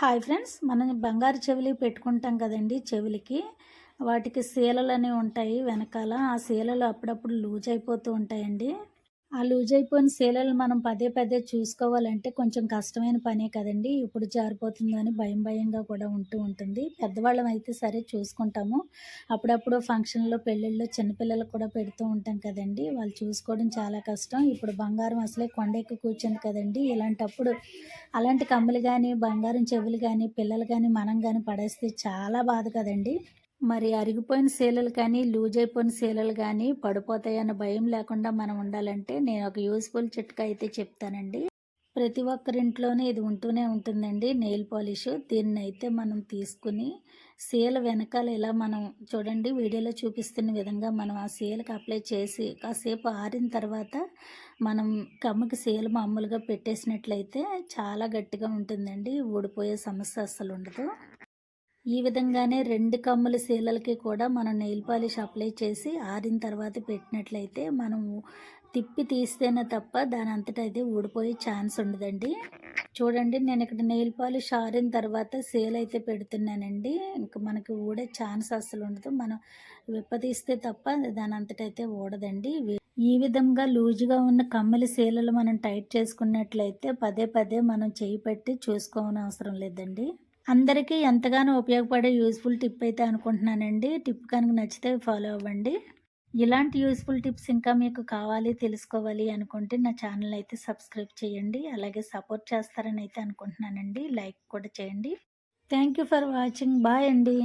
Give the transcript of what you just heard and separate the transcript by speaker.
Speaker 1: Hi friends, మనం బంగారు చెవులు పెట్టుకుంటాం కదండి. చెవులకి వాటికి సీలలు ఉంటాయి వెనకాల. ఆ సీలలు అప్పుడప్పుడు లూజ్ అయిపోతూ ఉంటాయండి. ఆ లూజ్ అయిపోయిన సీలలు మనం పదే పదే చూసుకోవాలంటే కొంచెం కష్టమైన పనే కదండి. ఇప్పుడు జారిపోతుందని భయంగా కూడా ఉంటుంది. పెద్దవాళ్ళం అయితే సరే చూసుకుంటాము. అప్పుడప్పుడు ఫంక్షన్‌లో, పెళ్ళిళ్ళలో చిన్నపిల్లలకు కూడా పెడుతూ ఉంటాం కదండీ. వాళ్ళు చూసుకోవడం చాలా కష్టం. ఇప్పుడు బంగారం అసలే కొండెక్కి కూర్చుంది కదండీ. ఇలాంటప్పుడు అలాంటి కమ్మలు గానీ, బంగారం చెవులు గానీ, పిల్లలు గానీ, మనం గానీ పడేస్తే చాలా బాధ కదండీ. మరి అరిగిపోయిన సీలలు కానీ, లూజ్ అయిపోయిన సీలలు గానీ పడిపోతాయన్న భయం లేకుండా మనం ఉండాలంటే, నేను ఒక యూజ్‌ఫుల్ చిట్కా అయితే చెప్తానండి. ప్రతి ఒక్కరింట్లోనే ఇది ఉంటూనే ఉంటుందండి, నెయిల్ పాలిష్. దీన్నైతే మనం తీసుకుని, సీల వెనకాల ఇలా మనం చూడండి వీడియోలో చూపిస్తున్న విధంగా మనం ఆ సీలకి అప్లై చేసి, కాసేపు ఆరిన తర్వాత మనం కమ్మకి సీల మామూలుగా పెట్టేసినట్లయితే చాలా గట్టిగా ఉంటుందండి. ఊడిపోయే సమస్య అస్సలుండదు. ఈ విధంగానే 2 కమ్ముల సీలలకి కూడా మనం నెయిల్ పాలిష్ అప్లై చేసి ఆరిన తర్వాత పెట్టినట్లయితే మనము తిప్పి తీస్తేనే తప్ప దానంతట అది ఊడిపోయే ఛాన్స్ ఉండదండి. చూడండి, నేను ఇక్కడ నెయిల్ పాలిష్ ఆరిన తర్వాత సీల్ అయితే పెడుతున్నానండి. ఇంక మనకి ఊడే ఛాన్స్ అస్సలు ఉండదు. మనం విప్పతీస్తే తప్ప దానంతట అయితే ఊడదండి. ఈ విధంగా లూజుగా ఉన్న కమ్మలి సీలలు మనం టైట్ చేసుకున్నట్లయితే పదే పదే మనం చేయి పెట్టి చూసుకోనవసరం లేదండి. అందరికీ ఎంతగానో ఉపయోగపడే యూజ్‌ఫుల్ టిప్ అయితే అనుకుంటున్నానండి. టిప్ కనుక నచ్చితే ఫాలో అవ్వండి. ఇలాంటి యూజ్‌ఫుల్ టిప్స్ ఇంకా మీకు కావాలి, తెలుసుకోవాలి అనుకుంటే నా ఛానల్ అయితే సబ్స్క్రైబ్ చేయండి. అలాగే సపోర్ట్ చేస్తారని అయితే అనుకుంటున్నానండి. లైక్ కూడా చేయండి. Thank you for watching. Bye అండి.